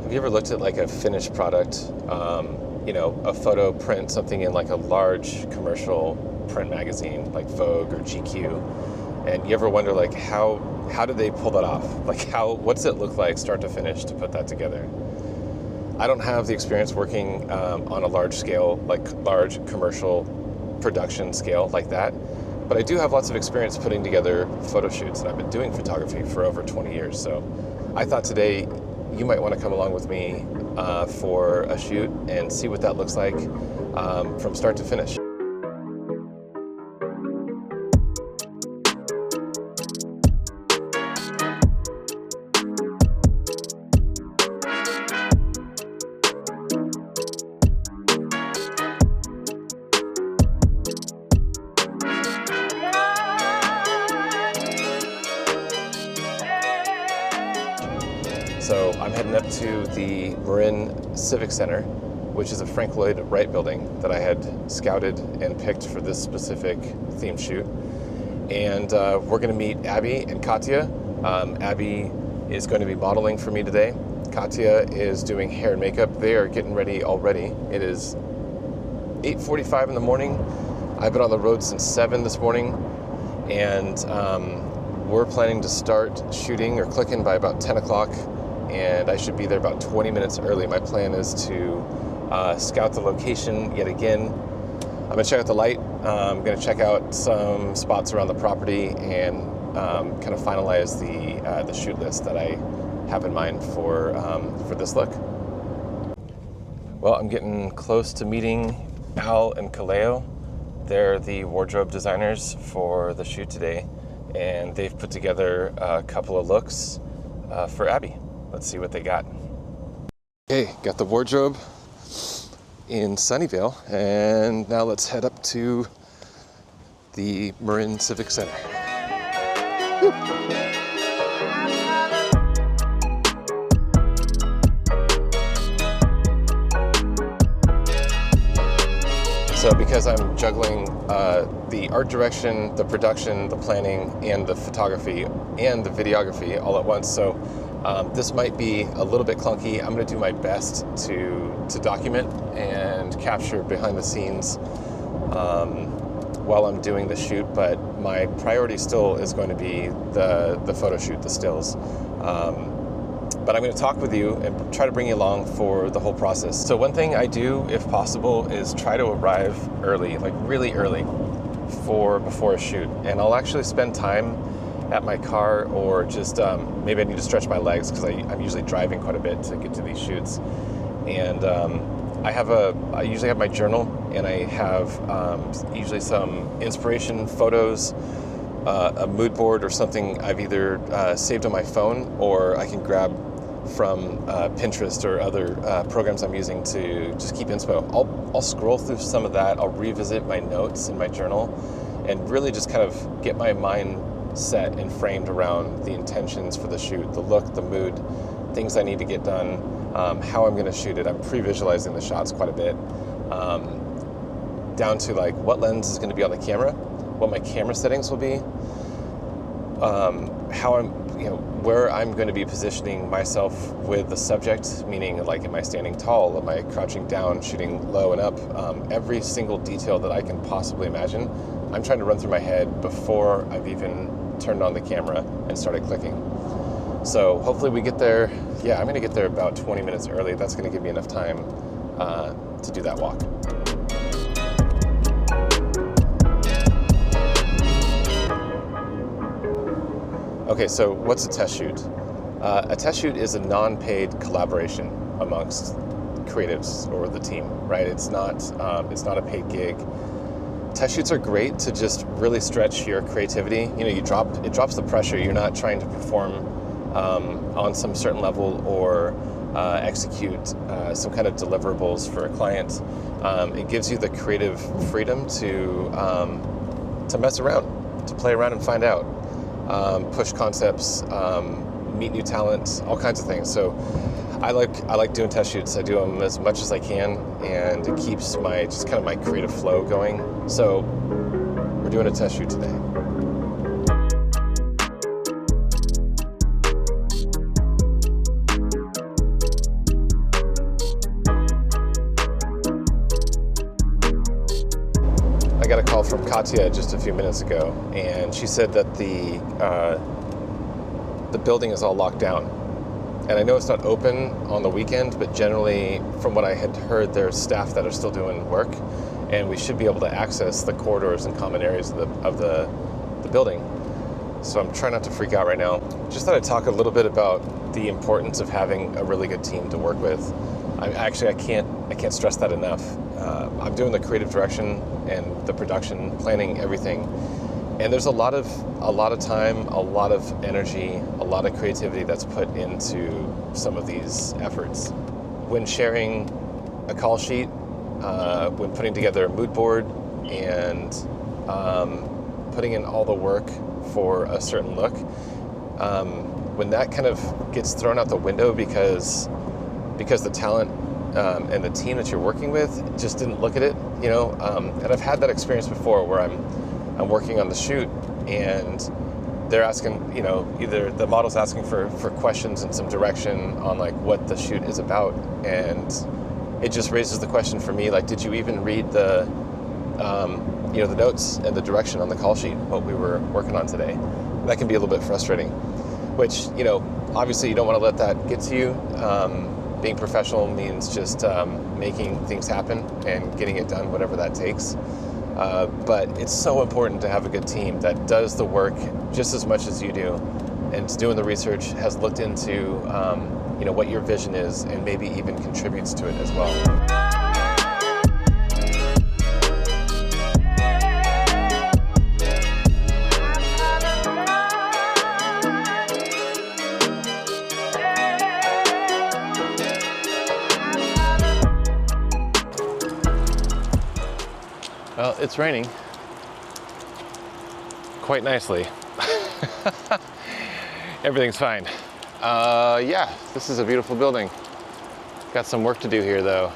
Have you ever looked at like a finished product, you know, a photo print, something in like a large commercial print magazine like Vogue or GQ, and you ever wonder like how did they pull that off? Like what's it look like start to finish to put that together? I don't have the experience working on a large scale, like large commercial production scale like that, but I do have lots of experience putting together photo shoots, and I've been doing photography for over 20 years. So I thought today you might want to come along with me for a shoot and see what that looks like from start to finish. So I'm heading up to the Marin Civic Center, which is a Frank Lloyd Wright building that I had scouted and picked for this specific theme shoot. And we're going to meet Abby and Katya. Abby is going to be modeling for me today. Katya is doing hair and makeup. They are getting ready already. It is 8:45 in the morning. I've been on the road since 7 this morning, and we're planning to start shooting or clicking by about 10 o'clock. And I should be there about 20 minutes early. My plan is to scout the location yet again. I'm gonna check out the light. I'm gonna check out some spots around the property and kind of finalize the shoot list that I have in mind for this look. Well, I'm getting close to meeting Al and Kaleo. They're the wardrobe designers for the shoot today, and they've put together a couple of looks for Abby. Let's see what they got. Okay, got the wardrobe in Sunnyvale, and now let's head up to the Marin Civic Center. Woo. So because I'm juggling the art direction, the production, the planning, and the photography, and the videography all at once, so this might be a little bit clunky. I'm going to do my best to document and capture behind the scenes while I'm doing the shoot, but my priority still is going to be the photo shoot, the stills. But I'm going to talk with you and try to bring you along for the whole process. So one thing I do, if possible, is try to arrive early, like really early before a shoot. And I'll actually spend time at my car, or just maybe I need to stretch my legs because I'm usually driving quite a bit to get to these shoots. And I usually have my journal, and I have usually some inspiration photos, a mood board or something I've either saved on my phone, or I can grab from Pinterest or other programs I'm using to just keep inspo. I'll scroll through some of that. I'll revisit my notes in my journal and really just kind of get my mind set and framed around the intentions for the shoot, the look, the mood, things I need to get done, how I'm going to shoot it. I'm pre-visualizing the shots quite a bit, down to like what lens is going to be on the camera, what my camera settings will be, where I'm going to be positioning myself with the subject, meaning like, am I standing tall, am I crouching down, shooting low and up, every single detail that I can possibly imagine. I'm trying to run through my head before I've even turned on the camera and started clicking. So hopefully we get there. Yeah, I'm going to get there about 20 minutes early. That's going to give me enough time to do that walk. Okay, so what's a test shoot? A test shoot is a non-paid collaboration amongst creatives or the team, right? It's not a paid gig. Test shoots are great to just really stretch your creativity. You know, it drops the pressure. You're not trying to perform on some certain level or execute some kind of deliverables for a client. It gives you the creative freedom to mess around, to play around and find out, push concepts, meet new talent, all kinds of things. So I like doing test shoots. I do them as much as I can, and it keeps my creative flow going. So we're doing a test shoot today. call from Katya just a few minutes ago, and she said that the building is all locked down. And I know it's not open on the weekend, but generally, from what I had heard, there's staff that are still doing work, and we should be able to access the corridors and common areas of the building. So I'm trying not to freak out right now. Just thought I'd talk a little bit about the importance of having a really good team to work with. I can't stress that enough. I'm doing the creative direction and the production, planning everything, and there's a lot of time, a lot of energy, a lot of creativity that's put into some of these efforts. When sharing a call sheet, when putting together a mood board, and putting in all the work for a certain look, when that kind of gets thrown out the window because the talent and the team that you're working with just didn't look at it, and I've had that experience before where I'm working on the shoot and they're asking, either the model's asking for questions and some direction on like what the shoot is about, and it just raises the question for me, like, did you even read the the notes and the direction on the call sheet, what we were working on today? That can be a little bit frustrating, which, obviously you don't want to let that get to you. Being professional means just making things happen and getting it done, whatever that takes. But it's so important to have a good team that does the work just as much as you do, and is doing the research, has looked into what your vision is, and maybe even contributes to it as well. Well, it's raining quite nicely. Everything's fine. Yeah, this is a beautiful building. Got some work to do here though.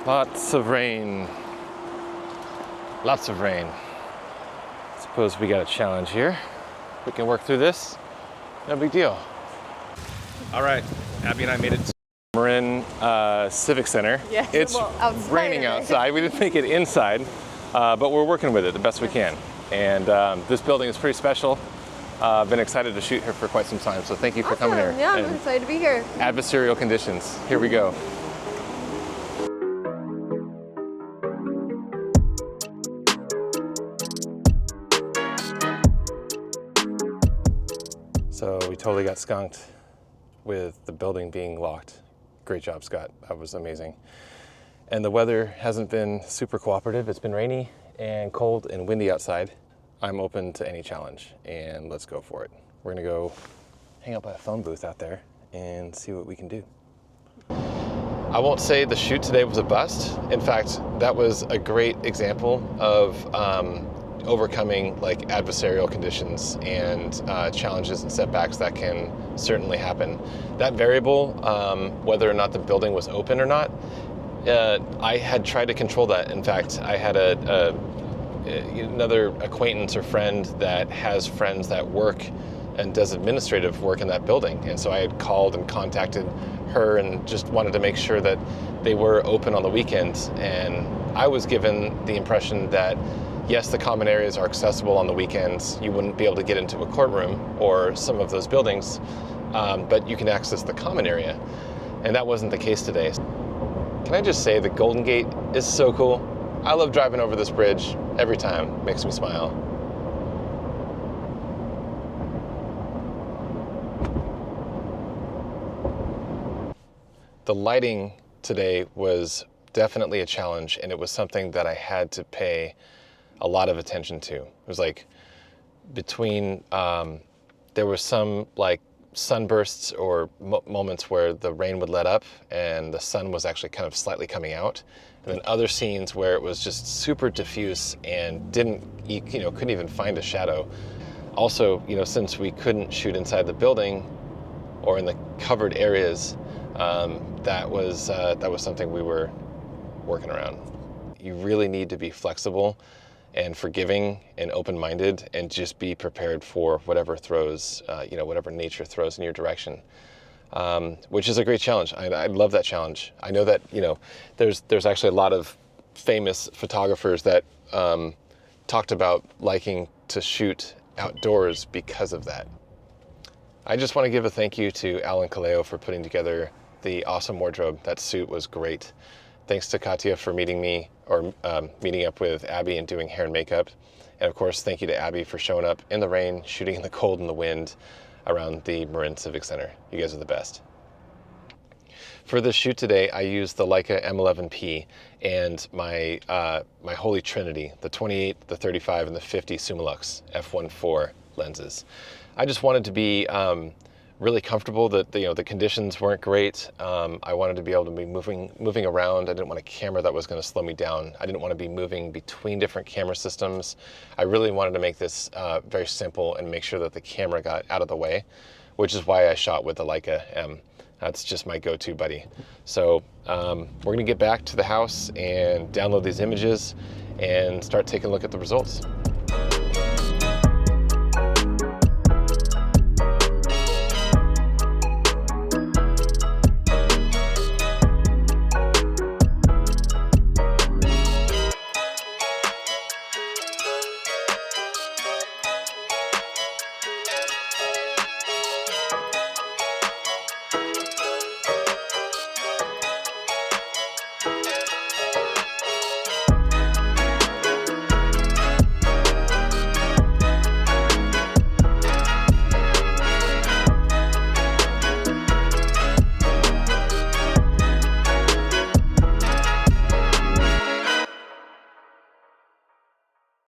Lots of rain. Lots of rain. Suppose we got a challenge here. We can work through this. No big deal. All right, Abby and I made it to Marin Civic Center. Yes, it's raining outside. We didn't make it inside, but we're working with it the best we can. And this building is pretty special. I've been excited to shoot here for quite some time, so thank you for coming here. Yeah, I'm excited to be here. Adversarial conditions. Here we go. So we totally got skunked with the building being locked. Great job, Scott. That was amazing. And the weather hasn't been super cooperative. It's been rainy and cold and windy outside. I'm open to any challenge, and let's go for it. We're gonna go hang out by a phone booth out there and see what we can do. I won't say the shoot today was a bust. In fact, that was a great example of overcoming like adversarial conditions and challenges and setbacks that can certainly happen. That variable, whether or not the building was open or not, I had tried to control that. In fact, I had another acquaintance or friend that has friends that work and does administrative work in that building. And so I had called and contacted her and just wanted to make sure that they were open on the weekends. And I was given the impression that yes, the common areas are accessible on the weekends. You wouldn't be able to get into a courtroom or some of those buildings, but you can access the common area. And that wasn't the case today. Can I just say the Golden Gate is so cool? I love driving over this bridge every time. It makes me smile. The lighting today was definitely a challenge, and it was something that I had to pay a lot of attention to. It was like between, there was some like sunbursts or moments where the rain would let up and the sun was actually kind of slightly coming out. And then other scenes where it was just super diffuse and couldn't even find a shadow. Also, since we couldn't shoot inside the building or in the covered areas, that was something we were working around. You really need to be flexible and forgiving and open-minded, and just be prepared for whatever throws, whatever nature throws in your direction, which is a great challenge. I love that challenge. I know that, there's actually a lot of famous photographers that talked about liking to shoot outdoors because of that. I just want to give a thank you to Alan Kaleo for putting together the awesome wardrobe. That suit was great. Thanks to Katya for meeting me, or meeting up with Abby and doing hair and makeup. And of course, thank you to Abby for showing up in the rain, shooting in the cold and the wind around the Marin Civic Center. You guys are the best. For this shoot today, I used the Leica M11P and my my holy trinity, the 28, the 35, and the 50 Summilux f1.4 lenses. I just wanted to be really comfortable. That the conditions weren't great. I wanted to be able to be moving around. I didn't want a camera that was going to slow me down. I didn't want to be moving between different camera systems. I really wanted to make this very simple and make sure that the camera got out of the way, which is why I shot with the Leica M. That's just my go-to buddy. So we're going to get back to the house and download these images and start taking a look at the results.